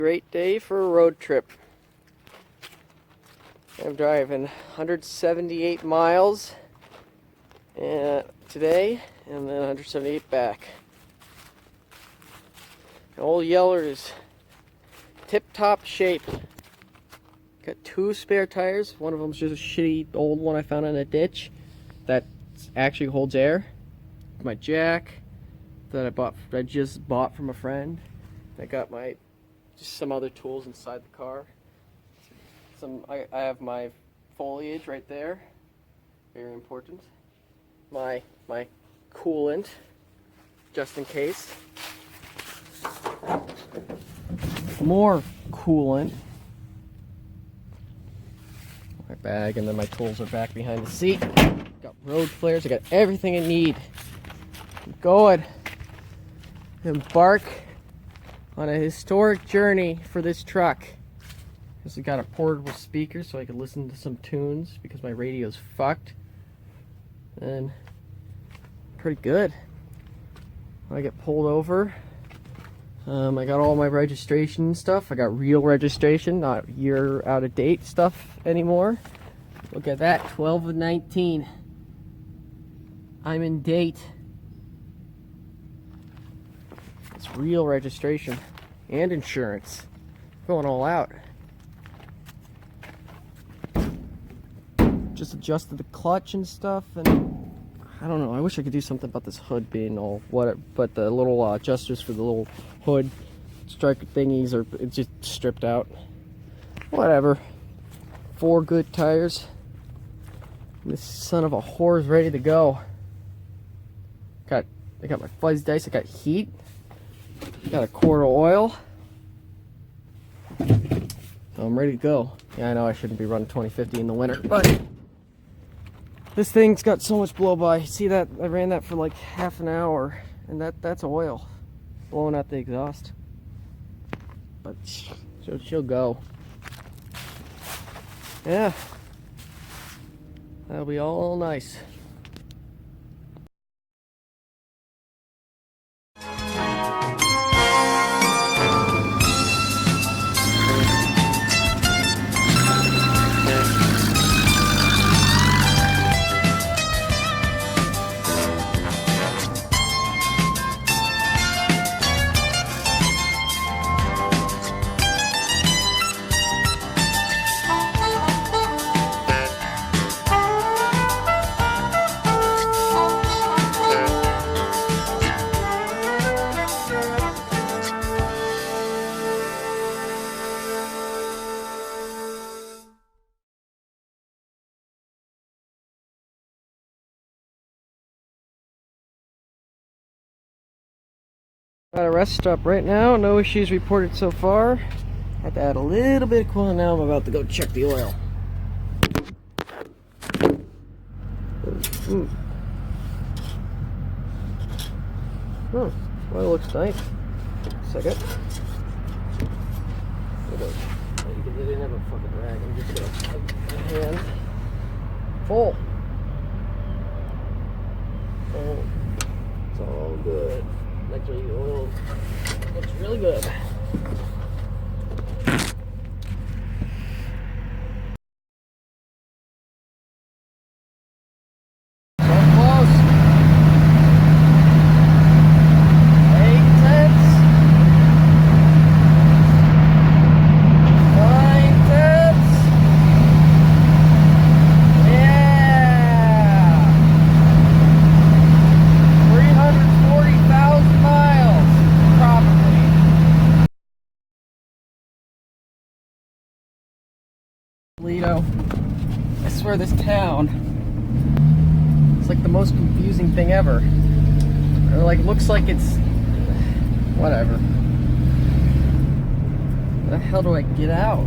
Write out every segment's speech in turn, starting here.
Great day for a road trip. I'm driving 178 miles today and then 178 back. Old Yeller is tip-top shape. Got 2 spare tires. One of them's just a shitty old one I found in a ditch that actually holds air. My jack that I just bought from a friend. I got just some other tools inside the car. I have my foliage right there, very important. My coolant, just in case. More coolant. My bag, and then my tools are back behind the seat. Got road flares. I got everything I need. I'm going to embark on a historic journey for this truck. This has got a portable speaker so I can listen to some tunes because my radio's fucked. And pretty good. When I get pulled over, I got all my registration stuff. I got real registration, not year out of date stuff anymore. Look at that, 12 of 19. I'm in date. It's real registration and insurance. Going all out. Just adjusted the clutch and stuff, and I don't know. I wish I could do something about this hood being all what, but the little adjusters for the little hood striker thingies are just stripped out. Whatever. 4 good tires. This son of a whore is ready to go. I got my fuzz dice. I got heat. Got a quart of oil. So I'm ready to go. Yeah, I know I shouldn't be running 2050 in the winter, but this thing's got so much blow by. See that? I ran that for like half an hour, and that's oil blowing out the exhaust. But she'll go. Yeah, that'll be all nice. At a rest stop right now, no issues reported so far. Had to add a little bit of coolant. Now I'm about to go check the oil. Oil looks nice. Second. I didn't have a fucking rag. I'm just gonna put my hand full. Oh, it's all good. Actually, the oil looks really good. I swear this town, it's like the most confusing thing ever. Or like looks like it's whatever. Where the hell do I get out?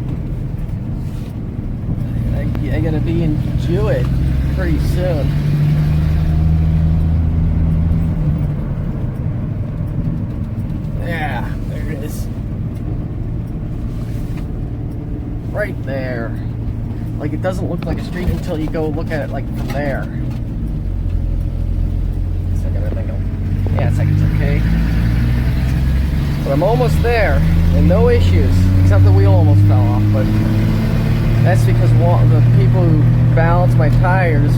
I gotta be in Jewett pretty soon. Yeah, there it is. Right there. Like, it doesn't look like a street until you go look at it like from there. Yeah, it's like it's okay. But I'm almost there, and no issues, except the wheel almost fell off, but that's because the people who balanced my tires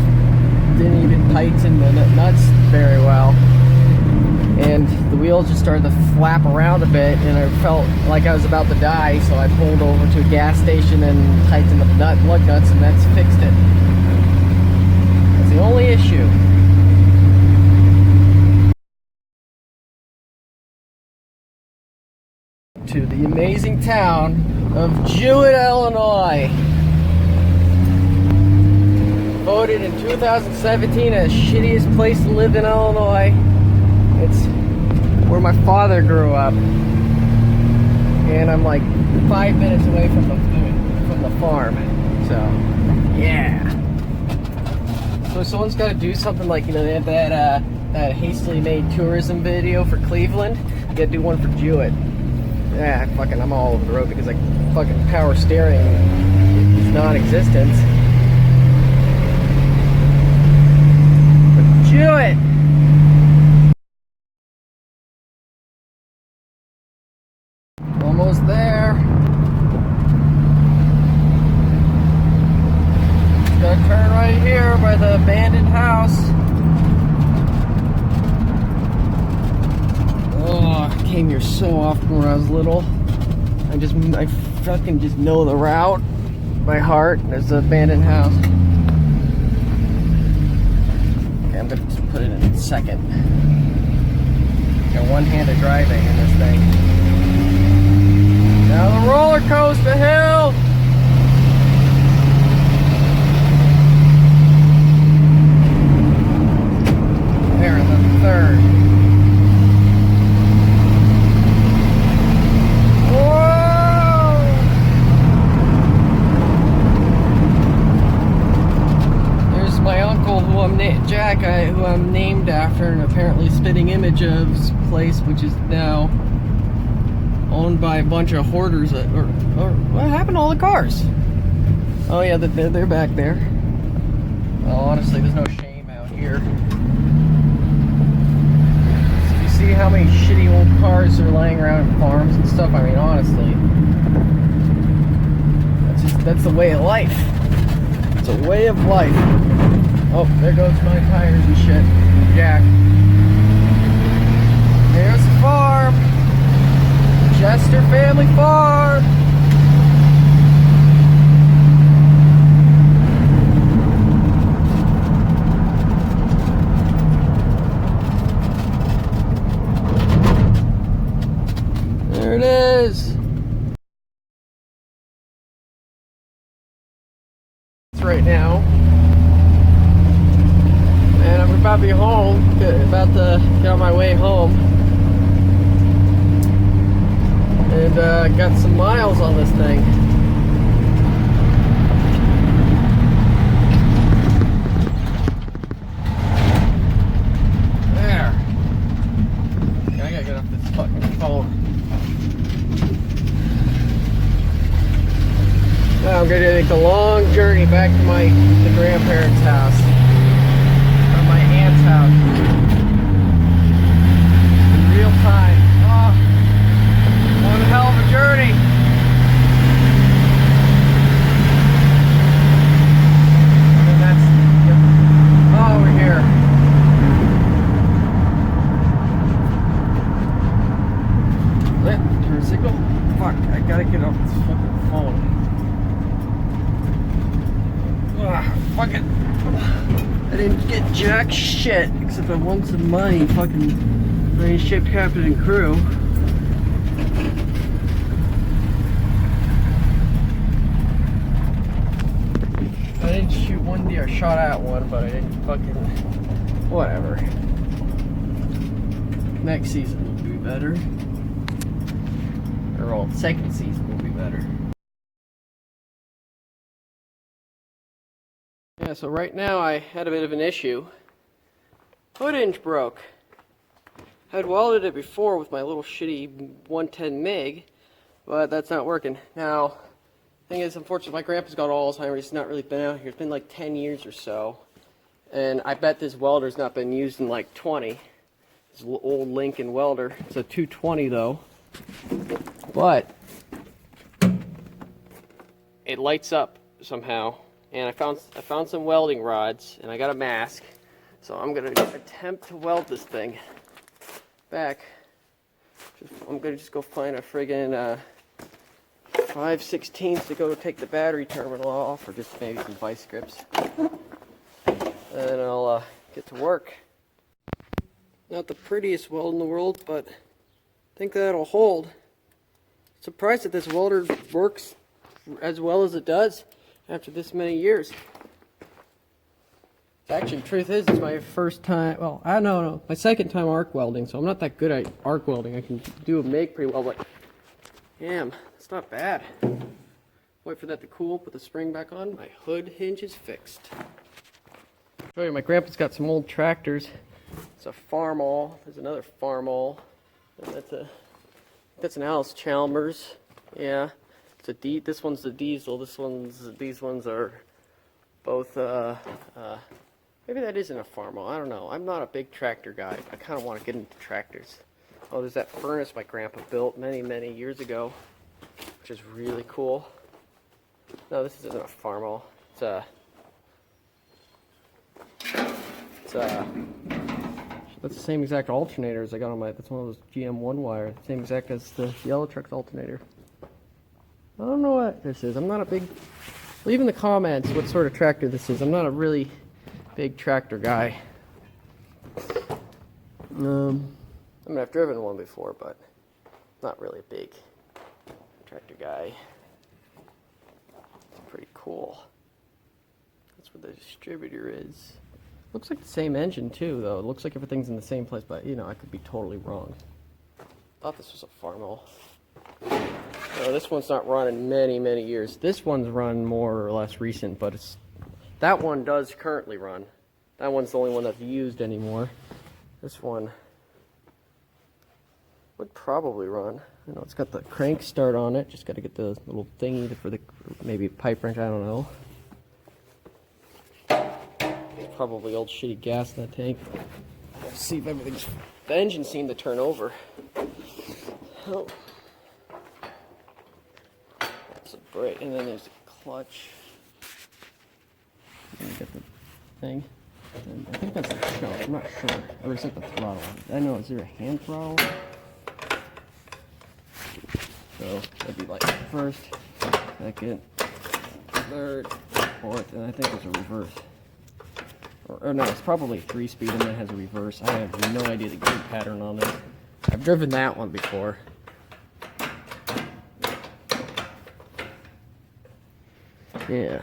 didn't even tighten the nuts very well. And the wheel just started to flap around a bit, and I felt like I was about to die, so I pulled over to a gas station and tightened the lug nuts, and that's fixed it. That's the only issue. To the amazing town of Jewett, Illinois. Voted in 2017 as shittiest place to live in Illinois. It's where my father grew up, and I'm like 5 minutes away from the farm. So yeah. So someone's got to do something like, you know, they had that hastily made tourism video for Cleveland. You got to do one for Jewett. Yeah, I'm all over the road because like fucking power steering is non-existent. But Jewett. Almost there. Gotta turn right here by the abandoned house. Oh, I came here so often when I was little. I fucking just know the route by heart. There's the abandoned house. Okay, I'm gonna just put it in second. Got one-handed driving in this thing. Now the roller coaster hill. There, the third. Jack, who I'm named after, and apparently spitting image of this place, which is now owned by a bunch of hoarders. Or what happened to all the cars? Oh yeah, they're back there. Well, honestly, there's no shame out here. So you see how many shitty old cars are laying around in farms and stuff? I mean, honestly, that's the way of life. It's a way of life. Oh, there goes my tires and shit. Jack. There's the farm. Chester Family Farm. There it is. It's right now. And I'm about to be home, about to get on my way home. And got some miles on this thing. There. I gotta get off this fucking phone. Now I'm gonna take the long journey back to the grandparents' house. My aunt's house in real time. Oh, one hell of a journey. And that's over here. Turn signal. Fuck! I gotta get off this fucking phone. Fuck it. I didn't get jack shit, except I won some money, fucking rain ship captain and crew. I didn't shoot one deer, I shot at one, but I didn't fucking, whatever. Next season will be better. Or well, second season will be better. Yeah, so right now I had a bit of an issue. Hood hinge broke. I had welded it before with my little shitty 110 MIG, but that's not working. Now, the thing is, unfortunately, my grandpa's got Alzheimer's. He's not really been out here. It's been like 10 years or so. And I bet this welder's not been used in like 20. This old Lincoln welder. It's a 220 though. but it lights up somehow. And I found some welding rods, and I got a mask, so I'm gonna attempt to weld this thing back. I'm gonna just go find a friggin' 5/16 to go take the battery terminal off, or just maybe some vice grips, and I'll get to work. Not the prettiest weld in the world, but I think that'll hold. Surprised that this welder works as well as it does after this many years. Actually, the truth is, it's my first time, well, I don't know, my second time arc welding, so I'm not that good at arc welding. I can do a MIG pretty well, but damn, it's not bad. Wait for that to cool, put the spring back on, my hood hinge is fixed. I'll show you, my grandpa's got some old tractors. It's a Farmall, there's another Farmall, and that's an Alice Chalmers, yeah. This one's the diesel. These ones are both. Maybe that isn't a Farmall. I don't know. I'm not a big tractor guy. I kind of want to get into tractors. Oh, there's that furnace my grandpa built many years ago, which is really cool. No, this isn't a Farmall. That's the same exact alternator as I got on my. That's one of those GM1 wire. Same exact as the yellow truck's alternator. I don't know what this is. I'm not a big... Leave in the comments what sort of tractor this is. I'm not a really big tractor guy. I mean, I've driven one before, but not really a big tractor guy. It's pretty cool. That's where the distributor is. Looks like the same engine too, though. It looks like everything's in the same place, but, you know, I could be totally wrong. Thought this was a Farmall. No, this one's not run in many years. This one's run more or less recent, but that one does currently run. That one's the only one that's used anymore. This one would probably run. You know, it's got the crank start on it. Just got to get the little thingy for the maybe pipe wrench. I don't know. There's probably old shitty gas in that tank. Let's see if everything's. The engine seemed to turn over. Oh. Right, and then there's the clutch. And you get the thing. And I think that's the choke. I'm not sure. Or is it the throttle? I know. Is there a hand throttle? So that'd be like first, second, third, fourth, and I think there's a reverse. Or no, it's probably 3-speed and then it has a reverse. I have no idea the gear pattern on it. I've driven that one before. Yeah,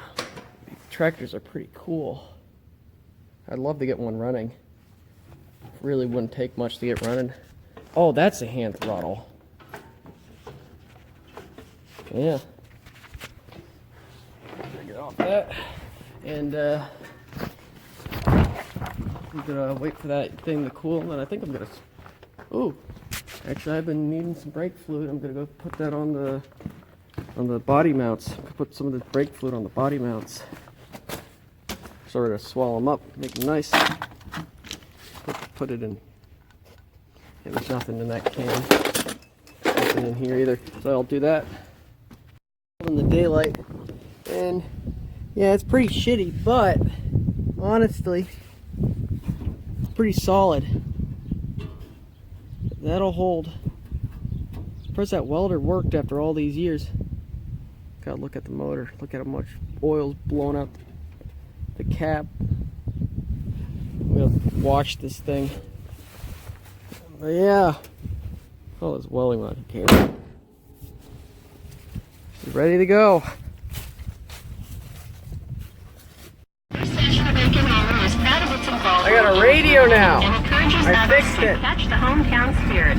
tractors are pretty cool. I'd love to get one running. Really wouldn't take much to get running. Oh, that's a hand throttle. Yeah. Get off that. And I'm gonna wait for that thing to cool, and then I think I'm gonna. Ooh, actually, I've been needing some brake fluid. I'm gonna go put that on the body mounts. Put some of the brake fluid on the body mounts. Sort of swallow them up, make them nice. Put it in. Yeah, there's nothing in that can. Nothing in here either. So I'll do that in the daylight. And yeah, it's pretty shitty, but honestly, it's pretty solid. That'll hold. Surprised that welder worked after all these years. God, look at the motor. Look at how much oil's blown out the cap. I'm gonna wash this thing. But yeah. Oh, it's welding rod. Okay. Ready to go. I got a radio now. I fixed it. Catch the hometown spirit.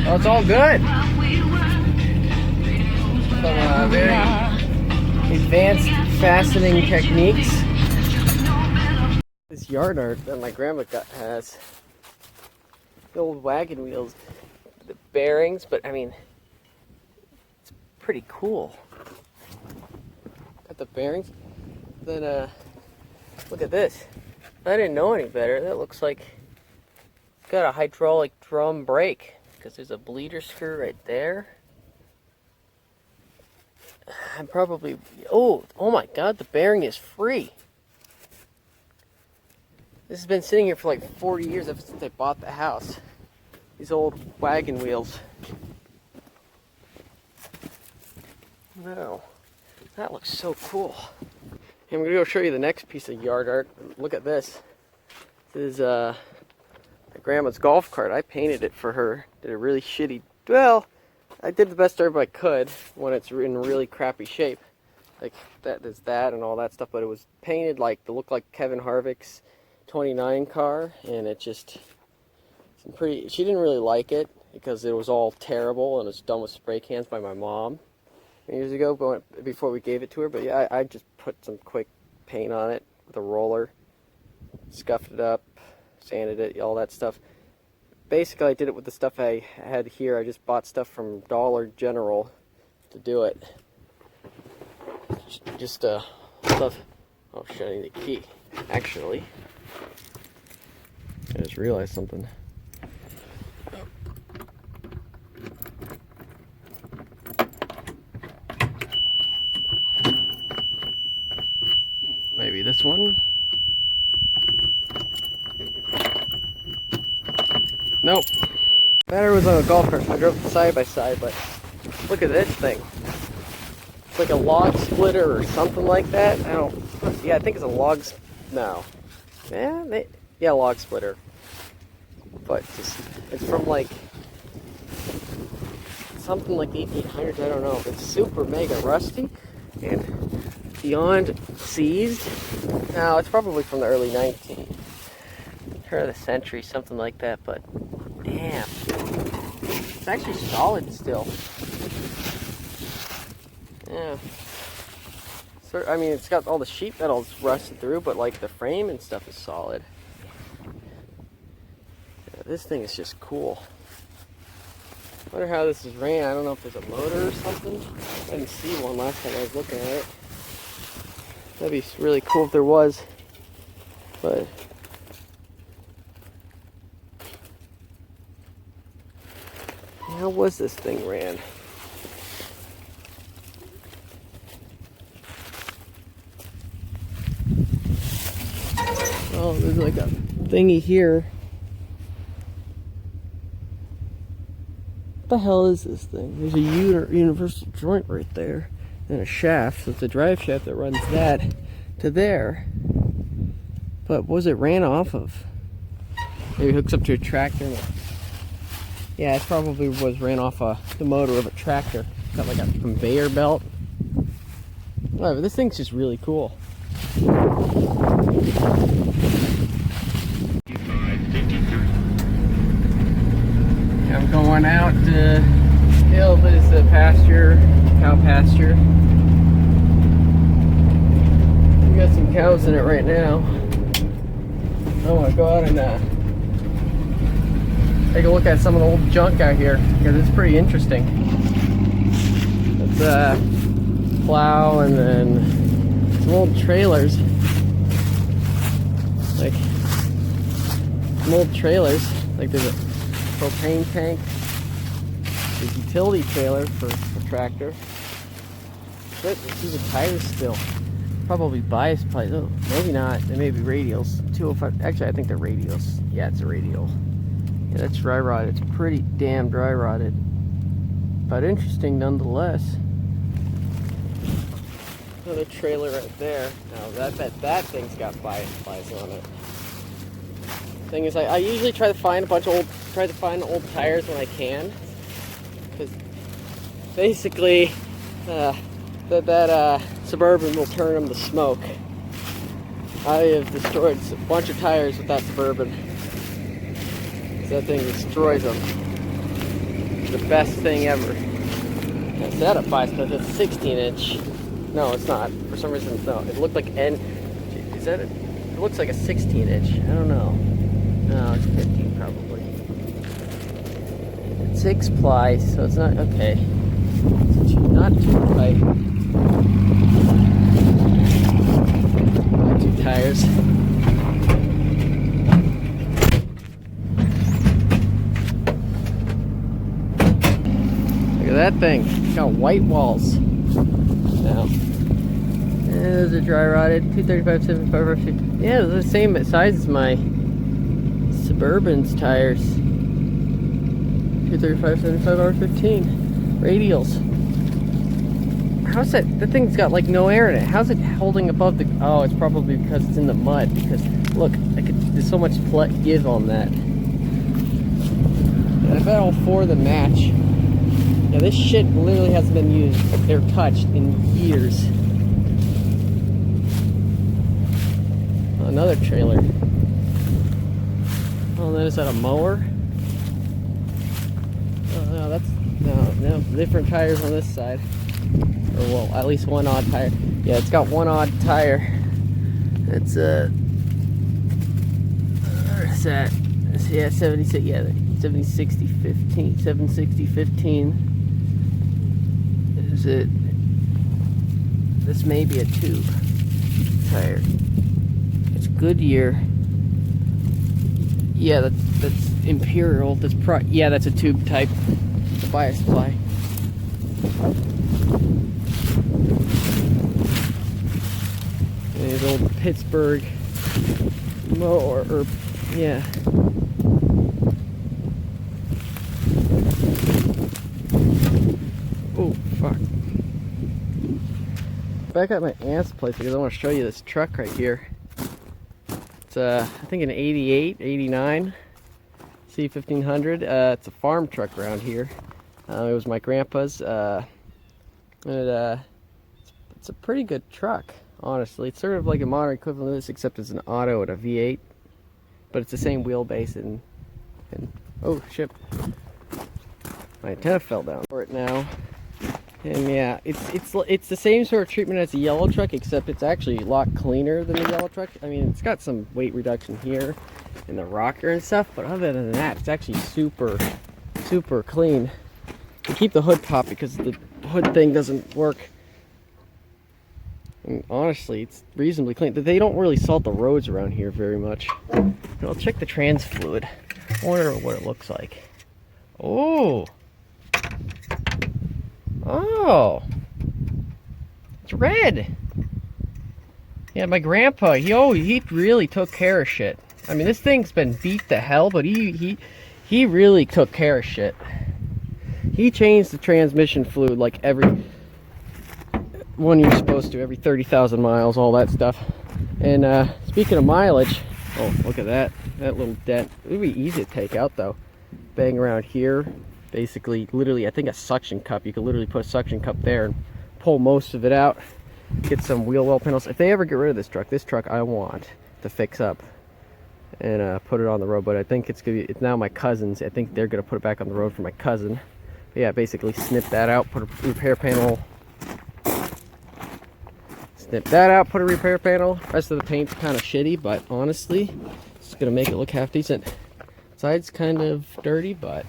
Oh, it's all good. Some very advanced fastening techniques. This yard art that my grandma has. The old wagon wheels, the bearings, but I mean, it's pretty cool. Got the bearings. Then, look at this. I didn't know any better. That looks like it's got a hydraulic drum brake because there's a bleeder screw right there. I'm probably, oh my God, the bearing is free. This has been sitting here for like 40 years ever since I bought the house. These old wagon wheels. No, that looks so cool. And I'm gonna go show you the next piece of yard art. Look at this. This is my grandma's golf cart. I painted it for her. Did a really shitty, well, I did the best job I could when it's in really crappy shape. Like there's that and all that stuff, but it was painted like to look like Kevin Harvick's 29 car, and it just she didn't really like it because it was all terrible and it was done with spray cans by my mom years ago, but before we gave it to her. But yeah, I just put some quick paint on it with a roller, scuffed it up, sanded it, all that stuff. Basically, I did it with the stuff I had here. I just bought stuff from Dollar General to do it. Just stuff. Oh shit, I need a key. Actually, I just realized something. Maybe this one? Nope. Battery was on a golf cart, so I drove side by side, but look at this thing. It's like a log splitter or something like that. Yeah, I think it's a log, no. Yeah, log splitter. But it's from like, something like the 1800s, I don't know. It's super mega rusty and beyond seized. No, it's probably from the early 19th. Turn of the century, something like that, but damn. It's actually solid still. Yeah. So, I mean, it's got all the sheet metal's rusted through, but like the frame and stuff is solid. Yeah, this thing is just cool. Wonder how this is ran. I don't know if there's a motor or something. I didn't see one last time I was looking at it. That'd be really cool if there was. But how was this thing ran? Oh, there's like a thingy here. What the hell is this thing? There's a universal joint right there and a shaft. So it's a drive shaft that runs that to there. But what was it ran off of? Maybe it hooks up to a tractor. Yeah, it probably was ran off the motor of a tractor. Got like a conveyor belt. Whatever, this thing's just really cool. I'm going out to hill. This is a pasture, cow pasture. We got some cows in it right now. I want to go out and take a look at some of the old junk out here because it's pretty interesting. It's a plow and then some old trailers. Like some old trailers. Like there's a propane tank, there's a utility trailer for a tractor. Shit, these are tires still. Probably bias plates. Oh, maybe not. They may be radials. 205. Actually, I think they're radials. Yeah, it's a radial. Yeah, that's dry rotted. It's pretty damn dry rotted, but interesting nonetheless. Another trailer right there. Now that thing's got bias plates on it. Thing is, I usually try to find old tires when I can, because basically that Suburban will turn them to smoke. I have destroyed a bunch of tires with that Suburban. That thing destroys them. It's the best thing ever. I set up bias because it's 16-inch. No, it's not. For some reason, no. It looked like N. Is that it? looks like a 16 inch. I don't know. No, it's 15 probably. It's 6 ply, so it's not okay. It's not too tight. Not 2 tires. Look at that thing. It's got white walls. Now, those are dry rotted. 235, 75, 50. Yeah, they're the same size as my Suburban's tires. 235, 75, R15. Radials. How's that? The thing's got like no air in it. How's it holding above the? Oh, it's probably because it's in the mud. Because look, there's so much give on that. And I bet all 4 of them match. Yeah, this shit literally hasn't been used or touched in years. Another trailer. Oh, then is that a mower? Oh no, that's no different tires on this side. Or well, at least one odd tire. Yeah, it's got one odd tire. It's where's that? Yeah, 76. Yeah, 70/60 15. 760 15. Is it? This may be a tube tire. It's Goodyear. Yeah, that's Imperial. That's yeah, that's a tube type. The bias ply. There's old Pittsburgh mower, or yeah. Oh fuck! Back at my aunt's place because I want to show you this truck right here. It's I think an 88, 89 C1500. It's a farm truck around here. It was my grandpa's. It's a pretty good truck, honestly. It's sort of like a modern equivalent of this, except it's an auto and a V8. But it's the same wheelbase and oh shit! My antenna fell down for it now. And yeah, it's the same sort of treatment as the yellow truck, except it's actually a lot cleaner than the yellow truck. I mean, it's got some weight reduction here in the rocker and stuff, but other than that, it's actually super clean. You keep the hood popped because the hood thing doesn't work. And honestly, it's reasonably clean. They don't really salt the roads around here very much. I'll check the trans fluid. I wonder what it looks like. Oh. Oh, it's red. Yeah, my grandpa, he really took care of shit. I mean, this thing's been beat to hell, but he really took care of shit. He changed the transmission fluid like every one you're supposed to, every 30,000 miles, all that stuff. And speaking of mileage, oh, look at that little dent. It would be easy to take out though. Bang around here. Basically, literally, I think a suction cup. You could literally put a suction cup there and pull most of it out. Get some wheel well panels. If they ever get rid of this truck I want to fix up and put it on the road. But I think it's now my cousin's. I think they're gonna put it back on the road for my cousin. But yeah, basically snip that out, put a repair panel. Snip that out, put a repair panel. Rest of the paint's kind of shitty, but honestly, it's gonna make it look half decent. Side's kind of dirty, but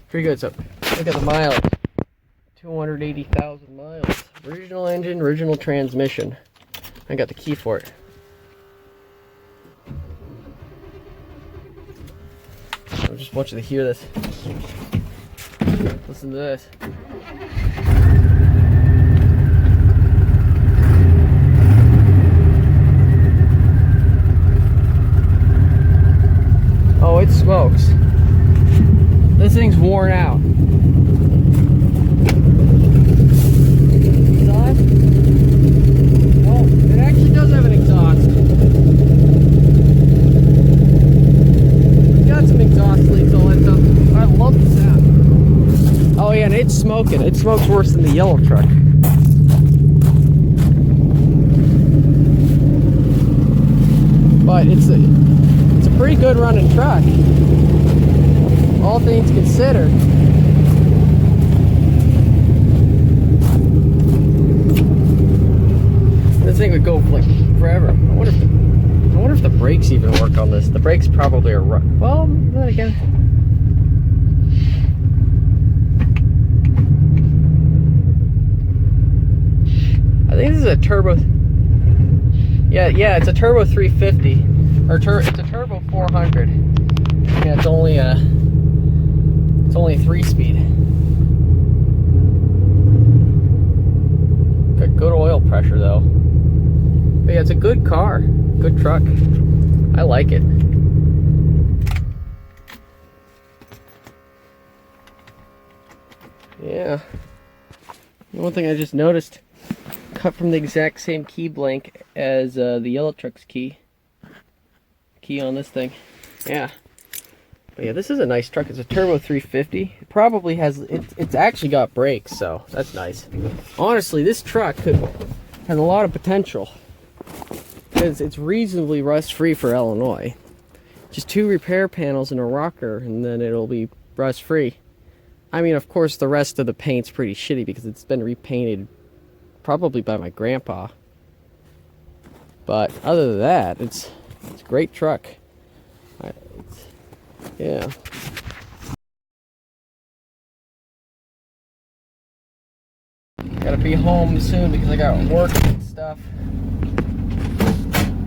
pretty good. So look at the mileage. 280,000 miles. Original engine, original transmission. I got the key for it. I just want you to hear this. Listen to this. Oh, it smokes. This thing's worn out. Exhaust? Oh, it actually does have an exhaust. It's got some exhaust leaks, all that stuff. I love the sound. Oh yeah, and it's smoking. It smokes worse than the yellow truck. But it's a pretty good running truck. All things considered. This thing would go like forever. I wonder if the brakes even work on this. The brakes probably are well, then again. I think this is a turbo. Yeah, it's a turbo 350, or it's a turbo 400. Yeah, it's only a 3-speed. Got good oil pressure though. But yeah, it's a good car, good truck. I like it. Yeah. One thing I just noticed, cut from the exact same key blank as the yellow truck's key on this thing. Yeah. But yeah, this is a nice truck. It's a turbo 350. It probably has, it's actually got brakes, so that's nice. Honestly, this truck has a lot of potential because it's reasonably rust-free for Illinois. Just 2 repair panels and a rocker, and then it'll be rust-free. I mean, of course, the rest of the paint's pretty shitty because it's been repainted probably by my grandpa. But other than that, it's a great truck. Yeah. Gotta be home soon because I got work and stuff.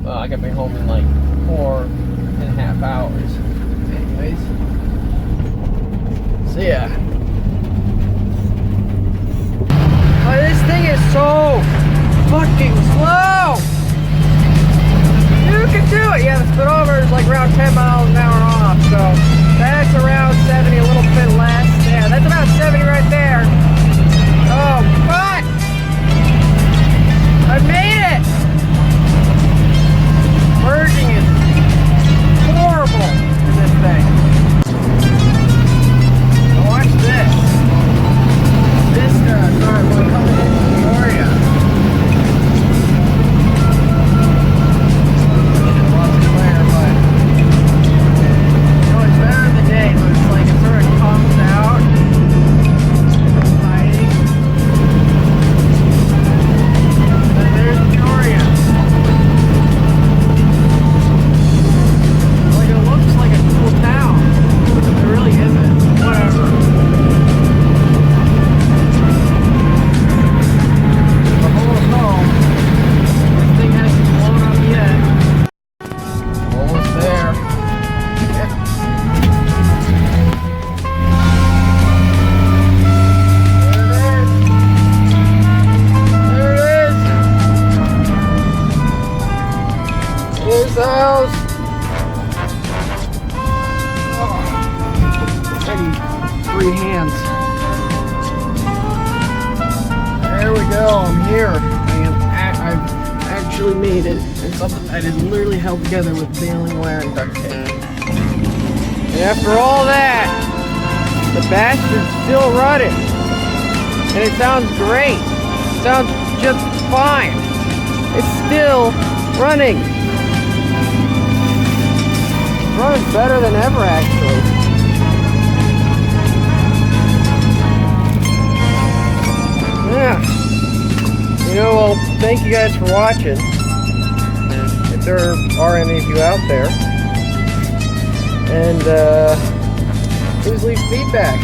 Well, I gotta be home in like 4.5 hours. Anyways. See ya. Oh, this thing is so fucking slow! You can do it! Yeah, the speedometer is like around 10 miles an hour off, so that's around 70, a little bit less. Yeah, that's about 70 right there. Oh, fuck! I made it! Merging is horrible in this thing. Now watch this. This car will come in Peoria. There we go, I'm here. I've actually made it. It's something I just literally held together with baling wire and duct tape. And after all that, the bastard's still running. And it sounds great. It sounds just fine. It's still running. It's running better than ever, actually. Yeah. You know, well, thank you guys for watching. If there are any of you out there. And please leave feedback.